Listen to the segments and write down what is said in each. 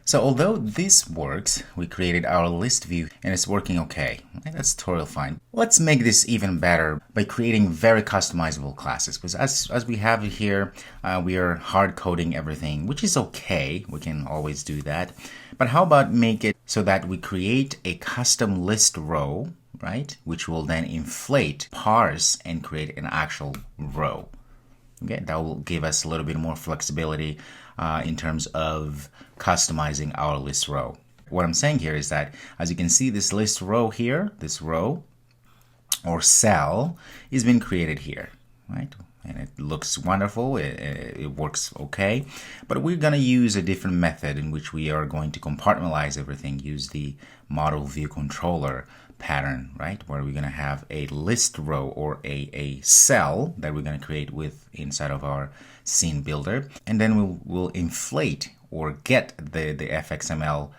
So although this works, we created our list view and it's working okay. That's totally fine. Let's make this even better by creating very customizable classes, because as we have it here, we are hard coding everything, which is okay. We can always do that. But how about make it so that we create a custom list row, right? Which will then inflate, parse, and create an actual row. Okay, that will give us a little bit more flexibility in terms of customizing our list row. What I'm saying here is that, as you can see, this list row here, this row or cell is been created here, right? And it looks wonderful, it works okay, but we're going to use a different method in which we are going to compartmentalize everything, use the model view controller pattern, right, where we're going to have a list row or a cell that we're going to create with inside of our scene builder, and then we'll inflate or get the fxml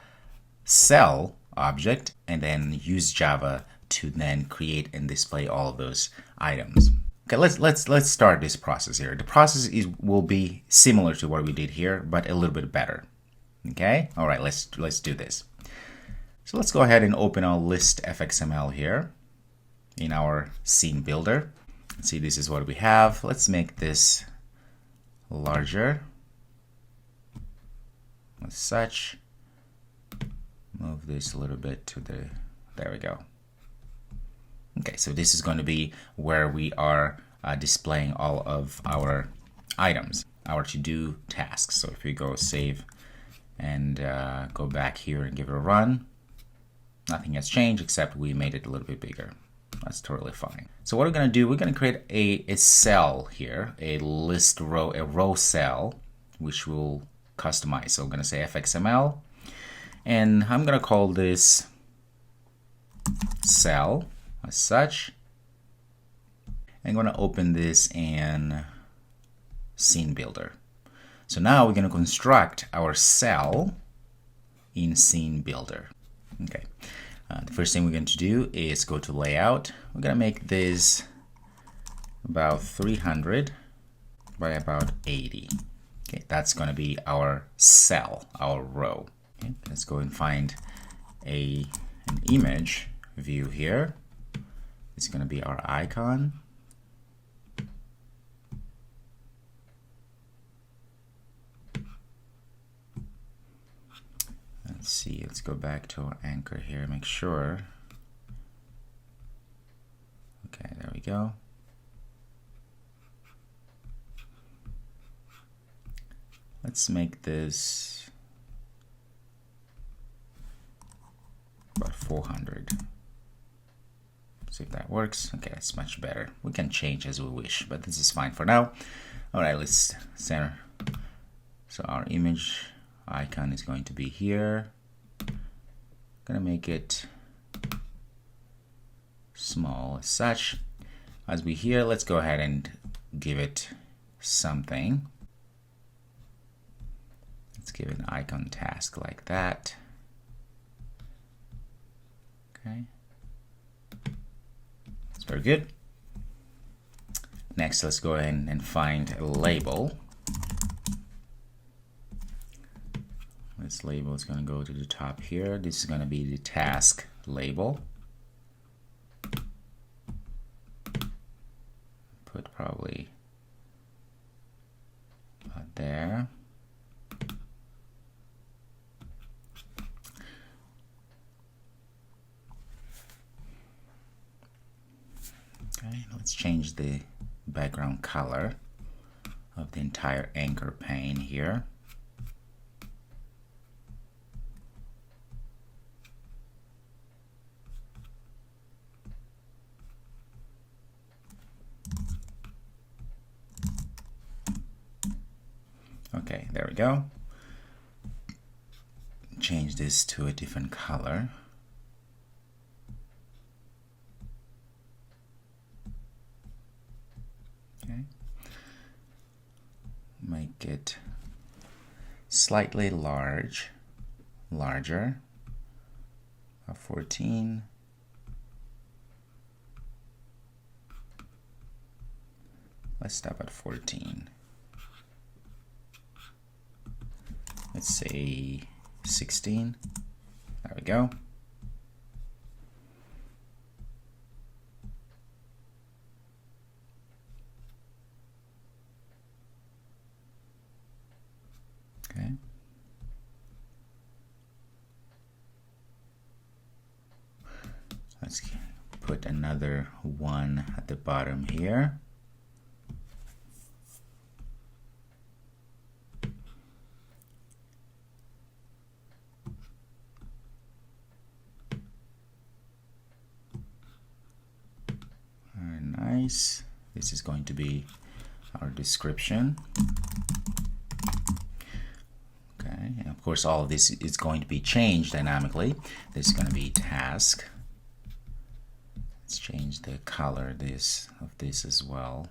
cell object and then use Java to then create and display all of those items. Okay, let's start this process here. The process will be similar to what we did here, but a little bit better. Okay, all right, let's do this. So let's go ahead and open our list fxml here in our scene builder. See, this is what we have. Let's make this larger as such. Move this a little bit to the, there we go. Okay, so this is going to be where we are displaying all of our items, our to-do tasks. So if we go save and go back here and give it a run, nothing has changed except we made it a little bit bigger. That's totally fine. So what we're going to do, we're going to create a cell here, a list row, a row cell, which we'll customize. So I'm going to say fxml, and I'm going to call this cell as such. I'm going to open this in scene builder. So now we're going to construct our cell in scene builder. Okay. The first thing we're going to do is go to layout. We're going to make this about 300 by about 80. Okay, that's going to be our cell, our row. Okay, let's go and find an image view here. It's going to be our icon. Let's see, let's go back to our anchor here, make sure. Okay, there we go. Let's make this about 400. See if that works. Okay, that's much better. We can change as we wish, but this is fine for now. All right, let's center. So our image icon is going to be here. Gonna make it small as such. As we here, let's go ahead and give it something. Let's give it an icon task like that. Okay. That's very good. Next, let's go ahead and find a label. This label is going to go to the top here. This is going to be the task label. Put probably about there. Okay, let's change the background color of the entire anchor pane here. Okay, there we go. Change this to a different color. Okay. Make it slightly larger, 14. Let's stop at 14. Let's say 16. There we go. Okay. Let's put another one at the bottom here. Very nice. This is going to be our description. Okay, and of course all of this is going to be changed dynamically. This is going to be task. Let's change the color of this as well.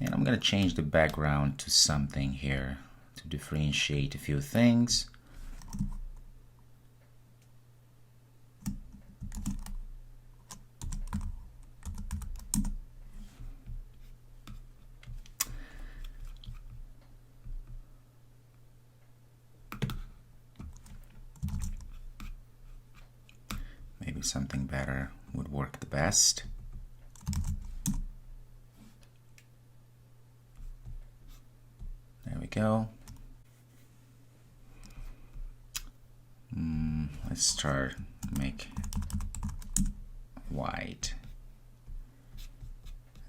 And I'm going to change the background to something here to differentiate a few things. Maybe something better would work the best. There we go. Let's start make white.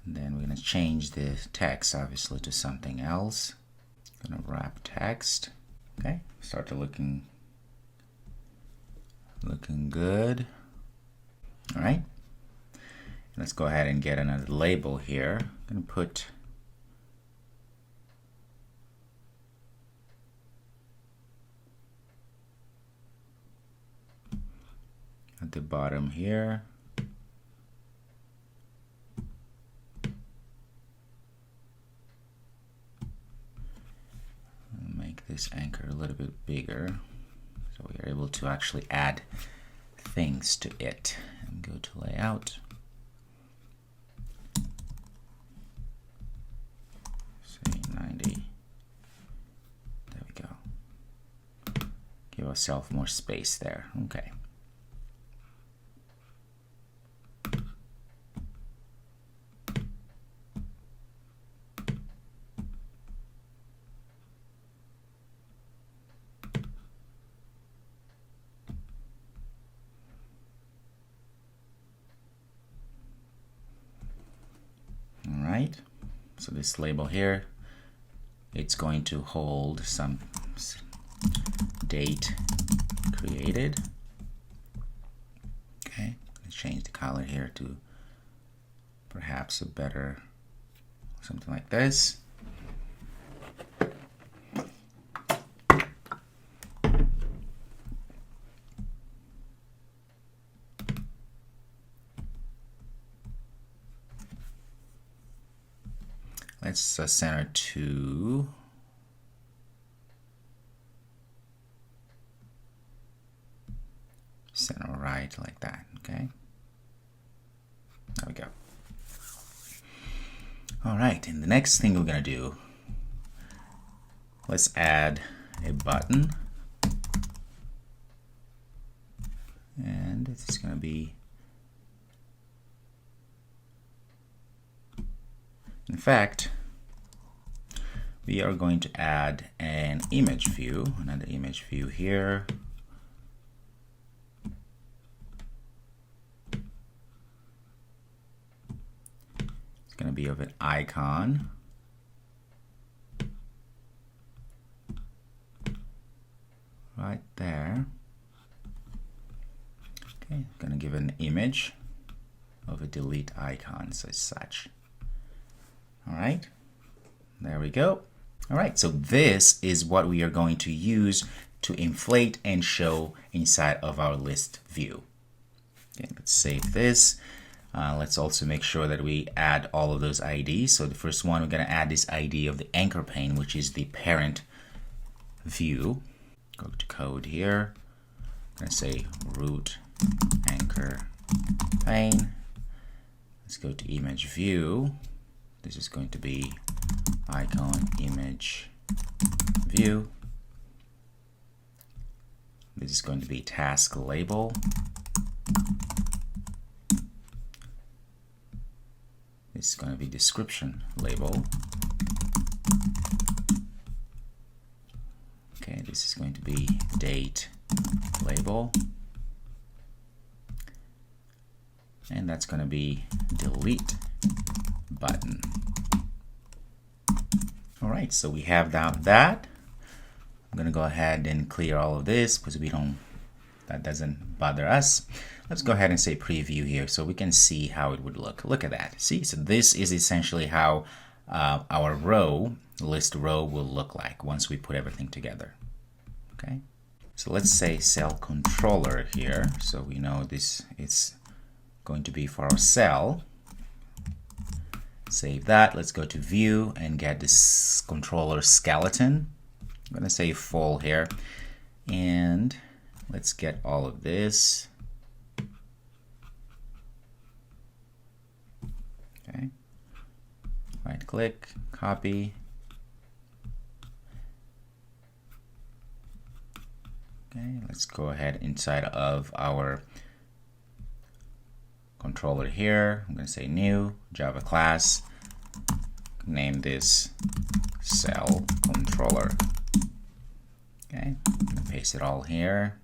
And then we're going to change the text obviously to something else. Going to wrap text. Okay, start to looking good. All right, let's go ahead and get another label here. I'm going to put at the bottom here. I'll make this anchor a little bit bigger so we are able to actually add things to it. And go to layout. Say 90. There we go. Give ourselves more space there. Okay. Right, so this label here, it's going to hold some date created. Okay, let's change the color here to perhaps a better, something like this. Let's center to center right like that. Okay, there we go. All right, and the next thing we're gonna do, let's add a button, and it's gonna be, in fact, we are going to add an image view, another image view here. It's going to be of an icon. Right there. Okay, I'm going to give an image of a delete icon as such. All right, there we go. All right, so this is what we are going to use to inflate and show inside of our list view. Okay, let's save this. Let's also make sure that we add all of those IDs. So the first one, we're going to add this ID of the anchor pane, which is the parent view. Go to code here. I'm going to say root anchor pane. Let's go to image view. This is going to be icon image view. This is going to be task label. This is going to be description label. Okay, this is going to be date label. And that's going to be delete button. All right, so we have that. I'm going to go ahead and clear all of this because that doesn't bother us. Let's go ahead and say preview here so we can see how it would look. Look at that. See, so this is essentially how our list row will look like once we put everything together. Okay, so let's say cell controller here. So we know this is going to be for our cell. Save that. Let's go to view and get this controller skeleton. I'm going to say full here. And let's get all of this. Okay. Right click, copy. Okay, let's go ahead inside of our controller here. I'm going to say new Java class. Name this cell controller. Okay, paste it all here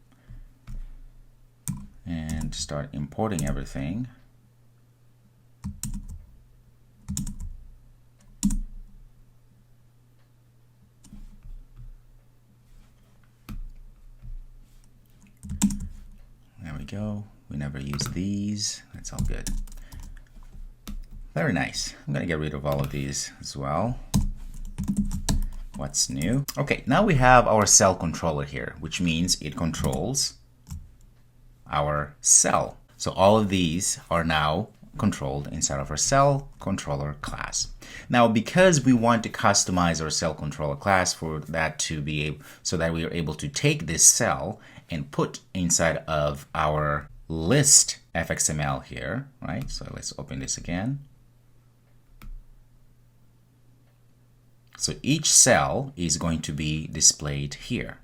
and start importing everything. There we go. We never use these. That's all good. Very nice. I'm going to get rid of all of these as well. What's new? Okay, now we have our cell controller here, which means it controls our cell. So all of these are now controlled inside of our cell controller class. Now, because we want to customize our cell controller class for that to be able, so that we are able to take this cell and put inside of our list fxml here, right? So let's open this again. So each cell is going to be displayed here.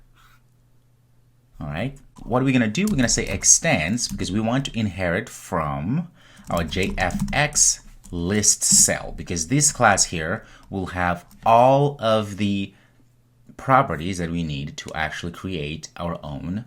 All right. What are we going to do? We're going to say extends because we want to inherit from our JFX list cell, because this class here will have all of the properties that we need to actually create our own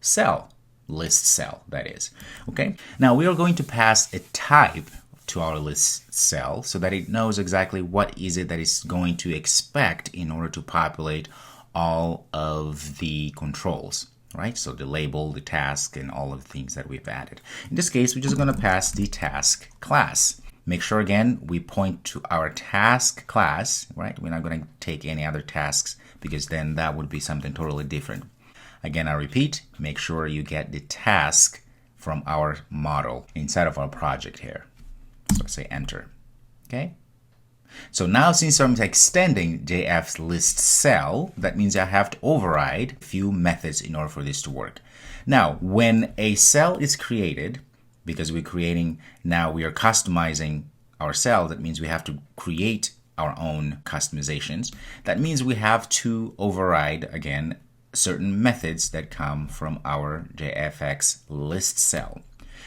cell, list cell, that is. Okay. Now we are going to pass a type to our list cell so that it knows exactly what is it that it's going to expect in order to populate all of the controls, right? So the label, the task, and all of the things that we've added. In this case, we're just going to pass the task class. Make sure again we point to our task class, right? We're not going to take any other tasks because then that would be something totally different. Again, I repeat, make sure you get the task from our model inside of our project here. So say enter. Okay. So now since I'm extending JF's list cell, that means I have to override a few methods in order for this to work. Now, when a cell is created, because we are customizing our cell, that means we have to create our own customizations. That means we have to override, again, certain methods that come from our JFX list cell.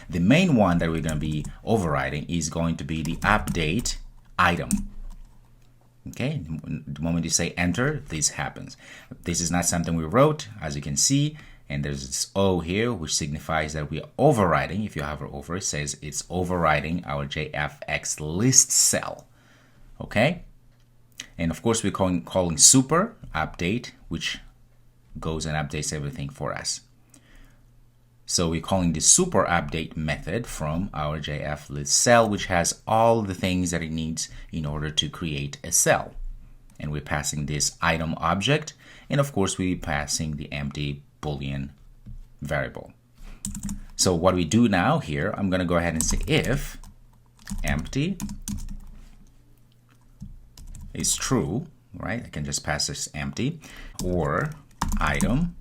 The main one that we're going to be overriding is going to be the update item. Okay, the moment you say enter, this happens. This is not something we wrote, as you can see, and there's this O here, which signifies that we are overriding. If you hover over, it says it's overriding our JFX list cell. Okay, and of course we're calling super update, which goes and updates everything for us. So we're calling the super update method from our JF list cell, which has all the things that it needs in order to create a cell. And we're passing this item object, and of course we're passing the empty Boolean variable. So what we do now here, I'm going to go ahead and say if empty is true, right? I can just pass this empty, or item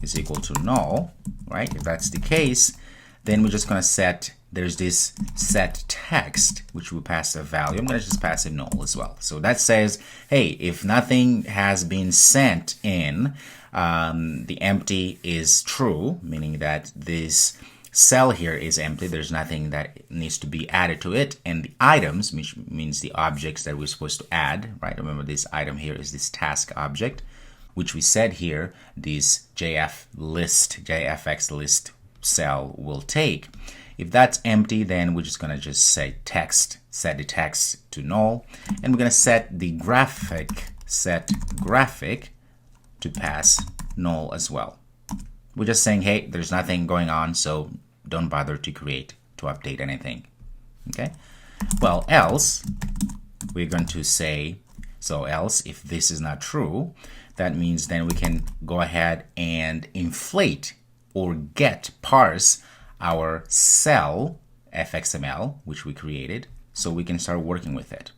is equal to null, right? If that's the case, then we're just going to set there's this set text, which will pass a value. I'm going to just pass a null as well. So that says, hey, if nothing has been sent in, the empty is true, meaning that this cell here is empty. There's nothing that needs to be added to it. And the items, which means the objects that we're supposed to add, right? Remember, this item here is this task object, which we said here, this JavaFX list cell will take. If that's empty, then we're just going to just say text, set the text to null, and we're going to set the graphic to pass null as well. We're just saying, hey, there's nothing going on, so don't bother to update anything. Okay? Well, else, we're going to say, so else, if this is not true, that means then we can go ahead and inflate or parse our cell fxml, which we created, so we can start working with it.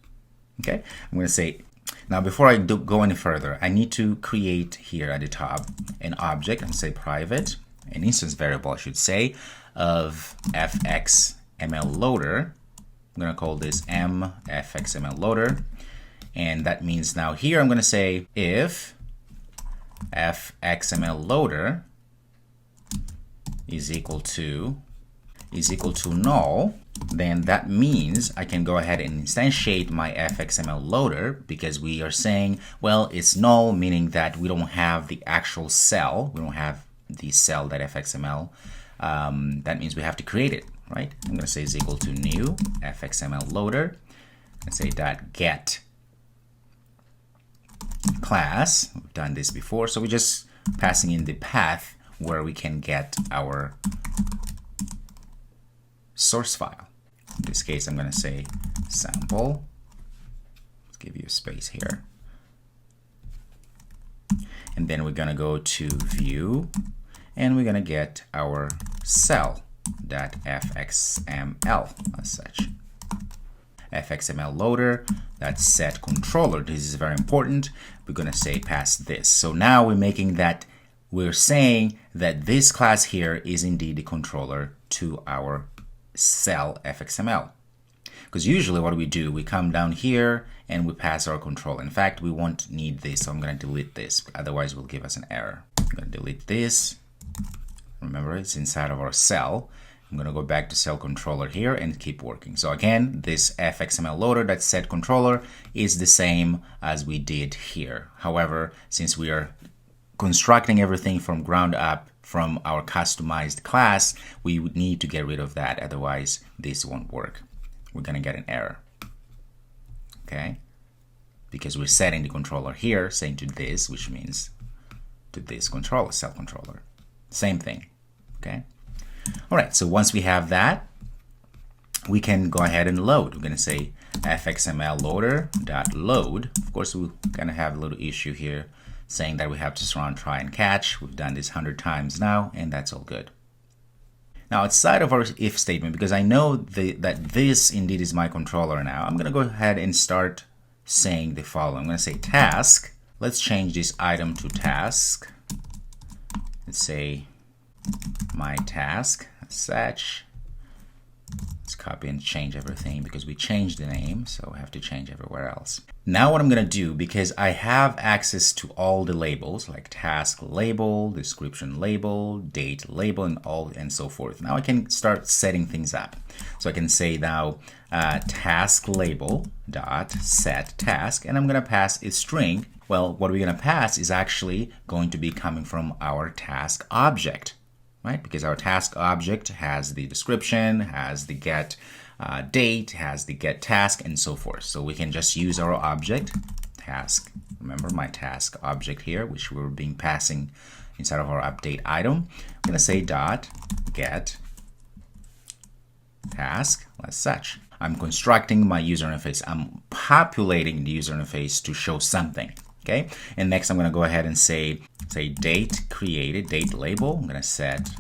Okay, I'm going to say, now before I go any further, I need to create here at the top an object and say private, an instance variable I should say, of fxml loader. I'm going to call this fxml loader, and that means now here I'm going to say if fxml loader is equal to null, then that means I can go ahead and instantiate my fxml loader, because we are saying, well, it's null, meaning that we don't have the actual cell. We don't have the cell that fxml. That means we have to create it, right? I'm going to say is equal to new fxml loader and say dot get class. We've done this before, so we're just passing in the path where we can get our source file. In this case, I'm going to say sample. Let's give you a space here. And then we're going to go to view, and we're going to get our cell.fxml as such. fxml loader, that's set controller. This is very important. We're going to say pass this. So now we're saying that this class here is indeed the controller to our cell fxml. Because usually what we do, we come down here and we pass our controller. In fact, we won't need this, so I'm going to delete this. Otherwise, it will give us an error. I'm going to delete this. Remember, it's inside of our cell. I'm going to go back to cell controller here and keep working. So again, this fxml loader, that set controller, is the same as we did here. However, since we are constructing everything from ground up from our customized class, we would need to get rid of that. Otherwise, this won't work. We're going to get an error. Okay? Because we're setting the controller here, saying to this, which means to this controller, cell controller. Same thing. Okay? All right, so once we have that, we can go ahead and load. We're going to say fxml loader.load. Of course, we're going to have a little issue here saying that we have to run try and catch. We've done this 100 times now, and that's all good. Now, outside of our if statement, because I know that this indeed is my controller now, I'm going to go ahead and start saying the following. I'm going to say task. Let's change this item to task. Let's say my task as such. Let's copy and change everything because we changed the name, so I have to change everywhere else. Now what I'm going to do, because I have access to all the labels like task label, description label, date label, and so forth. Now I can start setting things up. So I can say now task label dot set task, and I'm going to pass a string. Well, what we're going to pass is actually going to be coming from our task object, right? Because our task object has the description, has the get date, has the get task, and so forth. So we can just use our object task. Remember my task object here, which we're being passing inside of our update item. I'm going to say dot get task as such. I'm constructing my user interface. I'm populating the user interface to show something. Okay, and next I'm going to go ahead and say date created, date label. I'm going to set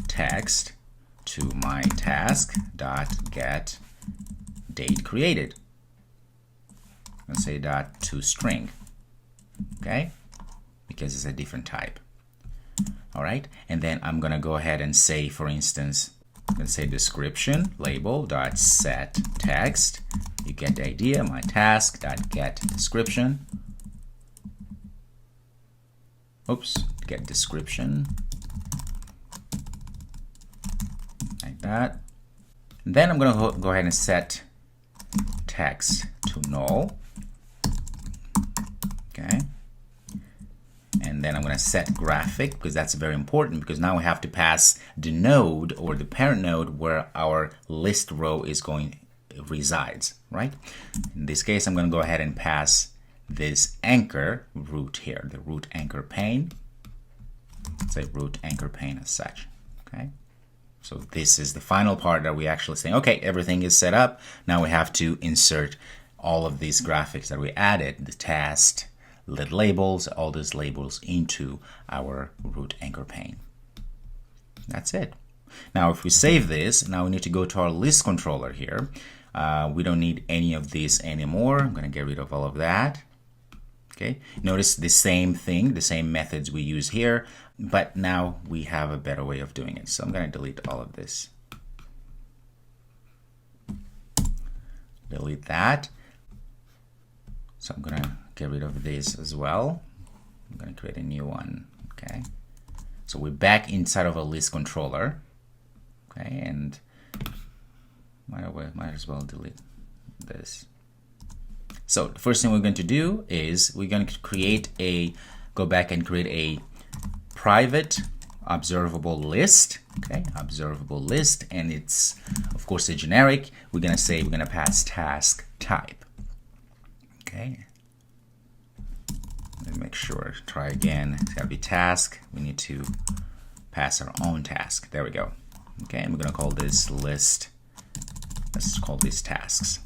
text to my task dot get date created. I'm going to say dot to string. Okay, because it's a different type. All right, and then I'm going to go ahead and say, for instance, I'm going to say description label dot set text. You get the idea. My task dot get description. Oops, get description. Like that. And then I'm going to go ahead and set text to null. Okay. And then I'm going to set graphic, because that's very important, because now we have to pass the node or the parent node where our list row is going resides, right? In this case, I'm going to go ahead and pass this anchor root here, the root anchor pane. Say root anchor pane as such. Okay. So this is the final part that we actually say, okay, everything is set up. Now we have to insert all of these graphics that we added, the task, the labels, all those labels into our root anchor pane. That's it. Now, if we save this, now we need to go to our list controller here. We don't need any of this anymore. I'm going to get rid of all of that. Okay. Notice the same thing, the same methods we use here, but now we have a better way of doing it. So I'm going to delete all of this. Delete that. So I'm going to get rid of this as well. I'm going to create a new one. Okay. So we're back inside of a list controller. Okay. And might as well delete this. So the first thing we're going to do is we're going to go back and create a private observable list. Okay, observable list, and it's of course a generic. We're going to pass task type. Okay. Let me make sure. Try again. It's got to be task. We need to pass our own task. There we go. Okay, and we're going to call this list. Let's call these tasks.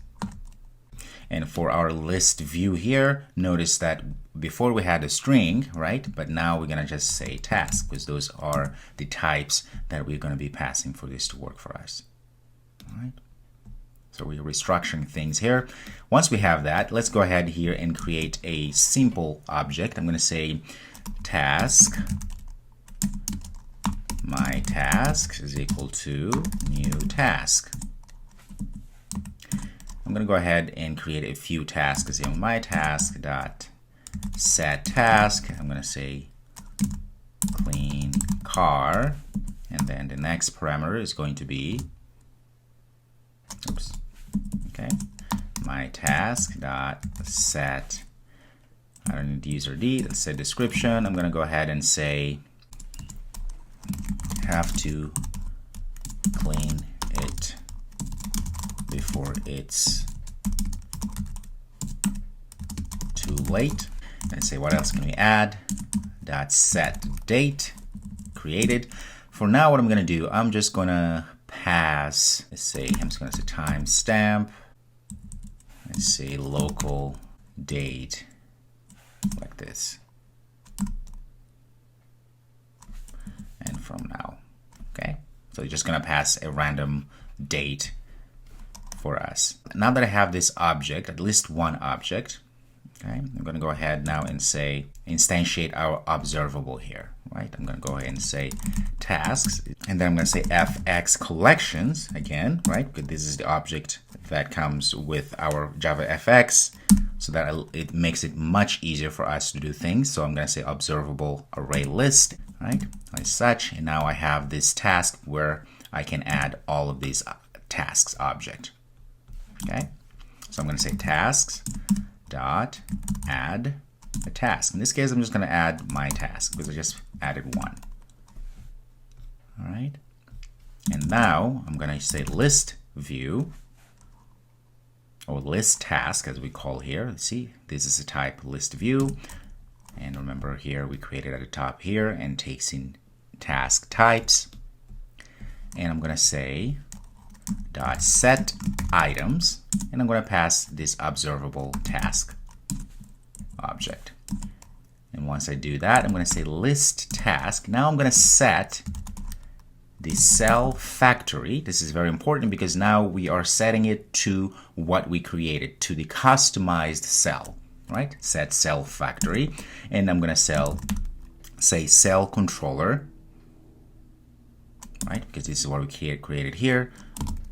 And for our list view here, notice that before we had a string, right? But now we're going to just say task, because those are the types that we're going to be passing for this to work for us. All right. So we're restructuring things here. Once we have that, let's go ahead here and create a simple object. I'm going to say task, my task is equal to new task. I'm going to go ahead and create a few tasks here. My task dot set task. I'm going to say clean car, and then the next parameter is going to be okay, my task dot set. I don't need user d. Let's say description. I'm going to go ahead and say have to clean it before it's too late. And say what else can we add? Dot set date created. For now, what I'm going to do, I'm just going to pass. Let's say I'm just going to say timestamp. Let's say local date like this. And from now, okay. So you're just going to pass a random date for us. Now that I have this object, at least one object, okay, I'm going to go ahead now and say instantiate our observable here, right? I'm going to go ahead and say tasks, and then I'm going to say fx collections again, right? Because this is the object that comes with our JavaFX, so that it makes it much easier for us to do things. So I'm going to say observable array list, right? Like such, and now I have this task where I can add all of these tasks object. Okay, so I'm going to say tasks dot add a task. In this case, I'm just going to add my task because I just added one. All right, and now I'm going to say list view or list task as we call here. Let's see, this is a type list view, and remember here we created at the top here and takes in task types, and I'm going to say dot set items, and I'm going to pass this observable task object. And once I do that, I'm going to say list task. Now I'm going to set the cell factory. This is very important because now we are setting it to what we created, to the customized cell, right? Set cell factory, and I'm going to say cell controller right? Because this is what we created here.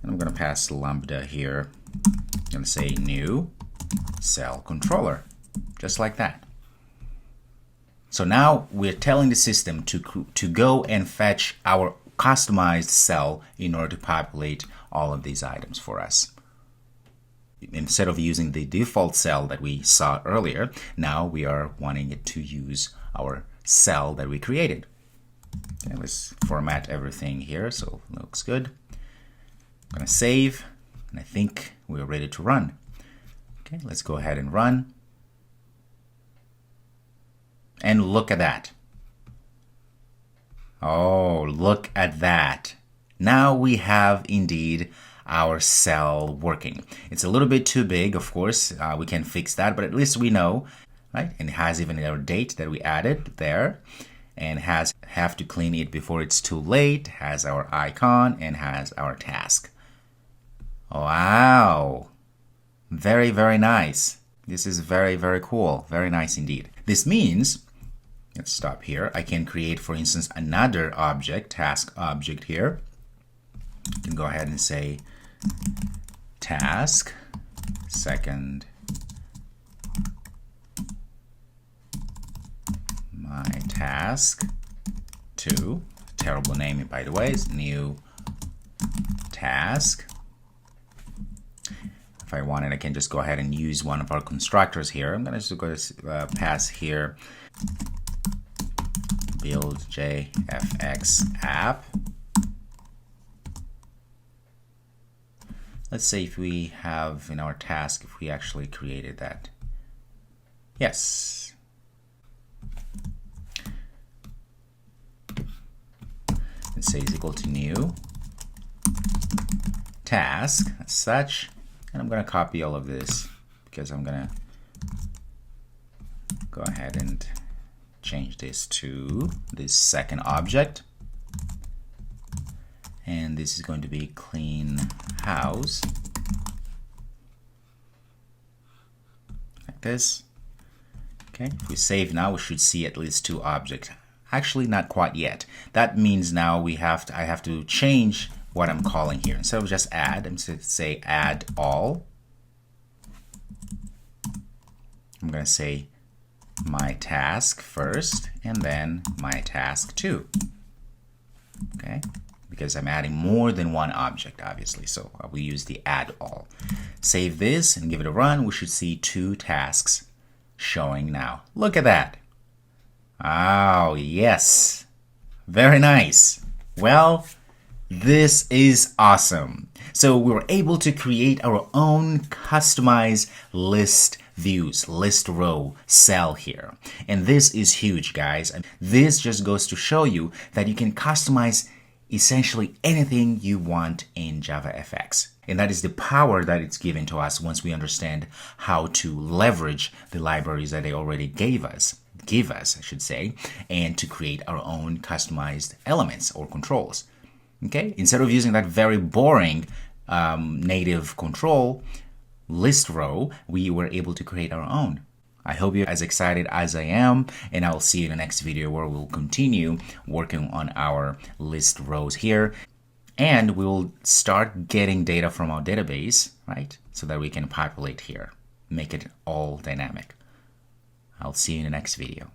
And I'm going to pass lambda here. I'm going to say new cell controller, just like that. So now we're telling the system to go and fetch our customized cell in order to populate all of these items for us. Instead of using the default cell that we saw earlier, now we are wanting it to use our cell that we created. Okay, let's format everything here so it looks good. I'm going to save, and I think we're ready to run. Okay, let's go ahead and run. And look at that. Oh, look at that. Now we have indeed our cell working. It's a little bit too big, of course. We can fix that, but at least we know, right? And it has even our date that we added there, and have to clean it before it's too late, has our icon, and has our task. Wow. Very, very nice. This is very, very cool. Very nice indeed. This means, let's stop here. I can create, for instance, another object, task object here. You can go ahead and say task second my task 2. Terrible naming, by the way. It's new task. If I wanted, I can just go ahead and use one of our constructors here. I'm going to just go to pass here build JavaFX app. Let's say if we have in our task, if we actually created that. Yes. Let's say is equal to new task as such. And I'm going to copy all of this because I'm going to go ahead and change this to this second object. And this is going to be clean house. Like this. Okay, if we save now, we should see at least 2 objects. Actually, not quite yet. That means now I have to change what I'm calling here. Instead of just add, I'm going to say add all. I'm going to say my task first, and then my task 2. Okay, because I'm adding more than one object, obviously. So we use the add all. Save this and give it a run. We should see 2 tasks showing now. Look at that. Oh, yes. Very nice. Well, this is awesome. So we were able to create our own customized list views, list row cell here. And this is huge, guys. And this just goes to show you that you can customize essentially anything you want in JavaFX. And that is the power that it's given to us once we understand how to leverage the libraries that they already give us, I should say, and to create our own customized elements or controls. Okay, instead of using that very boring native control list row, we were able to create our own. I hope you're as excited as I am, and I'll see you in the next video where we'll continue working on our list rows here, and we'll start getting data from our database, right? So that we can populate here, make it all dynamic. I'll see you in the next video.